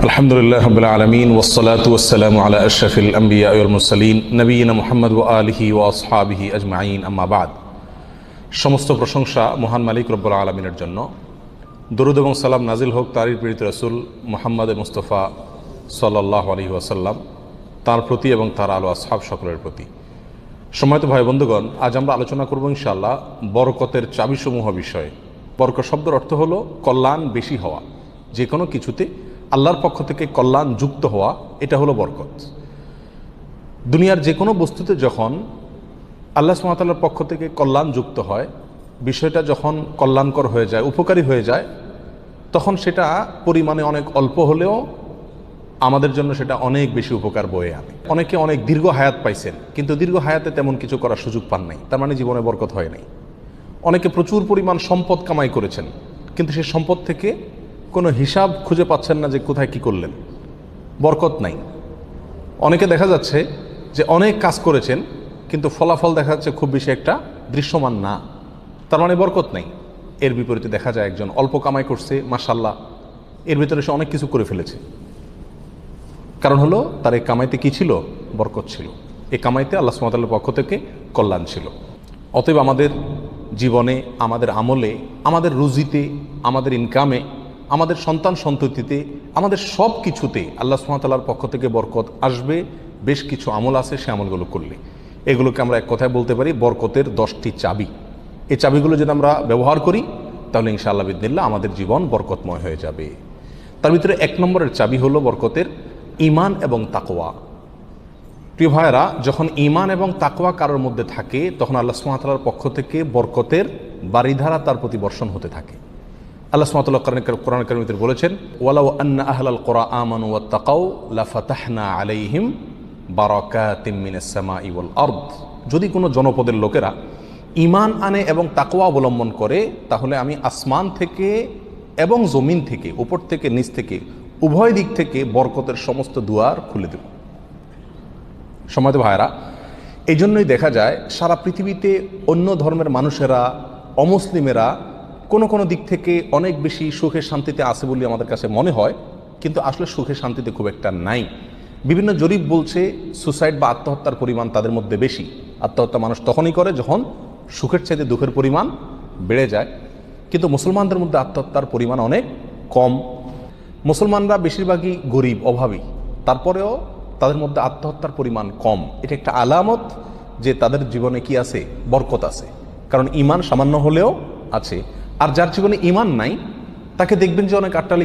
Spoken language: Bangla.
আলহামদুলিল্লাহ রাব্বিল আলামিন ওয়াসসালাতু ওয়াসসালামু আলা আশরাফিল আমবিয়া ওয়াল মুরসালিন নবিয়িনা মুহাম্মদ ওয়া আলিহি ওয়া আসহাবিহি আজমাইন আম্মা বাদ। সমস্ত প্রশংসা মহান মালিক রব্বুল আলামিনের জন্য। দরুদ এবং সালাম নাজিল হোক তারই প্রেরিত রাসূল মুহাম্মদ মুস্তাফা সাল্লাল্লাহু আলাইহি ওয়াসাল্লাম, তার প্রতি এবং তার আলো আসহাব সকলের প্রতি। সম্মানিত ভাই বন্ধুগণ, আজ আমরা আলোচনা করব ইনশাআল্লাহ বরকতের চাবিসমূহ বিষয়ে। বরকত শব্দের অর্থ হলো কল্যাণ বেশি হওয়া, যে কোনো কিছুতে আল্লাহর পক্ষ থেকে কল্যাণ যুক্ত হওয়া, এটা হলো বরকত। দুনিয়ার যে কোনো বস্তুতে যখন আল্লাহ সুবহানাহু ওয়া তাআলার পক্ষ থেকে কল্যাণ যুক্ত হয়, বিষয়টা যখন কল্যাণকর হয়ে যায়, উপকারী হয়ে যায়, তখন সেটা পরিমাণে অনেক অল্প হলেও আমাদের জন্য সেটা অনেক বেশি উপকার বয়ে আনে। অনেকে অনেক দীর্ঘ হায়াত পাইছেন, কিন্তু দীর্ঘ হায়াতে তেমন কিছু করার সুযোগ পান নাই, তার মানে জীবনে বরকত হয় নাই। অনেকে প্রচুর পরিমাণ সম্পদ কামাই করেছেন, কিন্তু সেই সম্পদ থেকে কোনো হিসাব খুঁজে পাচ্ছেন না যে কোথায় কি করলেন, বরকত নাই। অনেকে দেখা যাচ্ছে যে অনেক কাজ করেছেন, কিন্তু ফলাফল দেখা যাচ্ছে খুব বেশি একটা দৃশ্যমান না, তার মানে বরকত নাই। এর বিপরীতে দেখা যায় একজন অল্প কামাই করছে, মাশাআল্লাহ, এর ভিতরে সে অনেক কিছু করে ফেলেছে। কারণ হলো তার এই কামাইতে কি ছিল? বরকত ছিল। এই কামাইতে আল্লাহ সুবহানাহু ওয়া তাআলার পক্ষ থেকে কল্যাণ ছিল। অতএব আমাদের জীবনে, আমাদের আমলে, আমাদের রুজিতে, আমাদের ইনকামে, আমাদের সন্তান সন্ততিতে, আমাদের সব কিছুতে আল্লাহ সুবহানাহু ওয়া তাআলার পক্ষ থেকে বরকত আসবে। বেশ কিছু আমল আছে, সে আমলগুলো করলে এগুলোকে আমরা এক কথায় বলতে পারি বরকতের 10টি চাবি। এই চাবিগুলো যদি আমরা ব্যবহার করি, তাহলে ইনশাআল্লাহ বিদিনিল্লাহ আমাদের জীবন বরকতময় হয়ে যাবে। তার ভিতরে 1 নম্বরের চাবি হলো বরকতের ঈমান এবং তাকওয়া। প্রিয় ভাইয়েরা, যখন ঈমান এবং তাকওয়া কারোর মধ্যে থাকে, তখন আল্লাহ সুবহানাহু ওয়া তাআলার পক্ষ থেকে বরকতের বারিধারা তার প্রতি বর্ষণ হতে থাকে। আল্লাহ সুবহানাহু ওয়া তাআলা কোরআন কারীমে বলেছেন, ওয়ালাউ আন্না আহলাল কুরা আমানু ওয়াত্তাকাউ লাফাতাহনা আলাইহিম বারাকাতিম মিনাস সামাই ওয়াল আরদ। যদি কোনো জনপদের লোকেরা ঈমান আনে এবং তাকওয়া অবলম্বন করে, তাহলে আমি আসমান থেকে এবং জমিন থেকে, উপর থেকে নিচ থেকে, উভয় দিক থেকে বরকতের সমস্ত দুয়ার খুলে দেব। সম্মানিত ভাইরা, এই জন্যই দেখা যায় সারা পৃথিবীতে অন্য ধর্মের মানুষেরা, অমুসলিমেরা কোনো কোনো দিক থেকে অনেক বেশি সুখে শান্তিতে আছে বলে আমাদের কাছে মনে হয়, কিন্তু আসলে সুখে শান্তিতে খুব একটা নাই। বিভিন্ন জরিপ বলছে সুসাইড বা আত্মহত্যার পরিমাণ তাদের মধ্যে বেশি। আত্মহত্যা মানুষ তখনই করে যখন সুখের চাইতে দুঃখের পরিমাণ বেড়ে যায়, কিন্তু মুসলমানদের মধ্যে আত্মহত্যার পরিমাণ অনেক কম। মুসলমানরা বেশিরভাগই গরিব, অভাবী, তারপরেও তাদের মধ্যে আত্মহত্যার পরিমাণ কম। এটা একটা আলামত যে তাদের জীবনে কি আছে? বরকত আছে। কারণ ঈমান সামান্য হলেও আছে। আর যার জীবনে ঈমান নাই, তাকে দেখবেন যে অনেক আট্টালি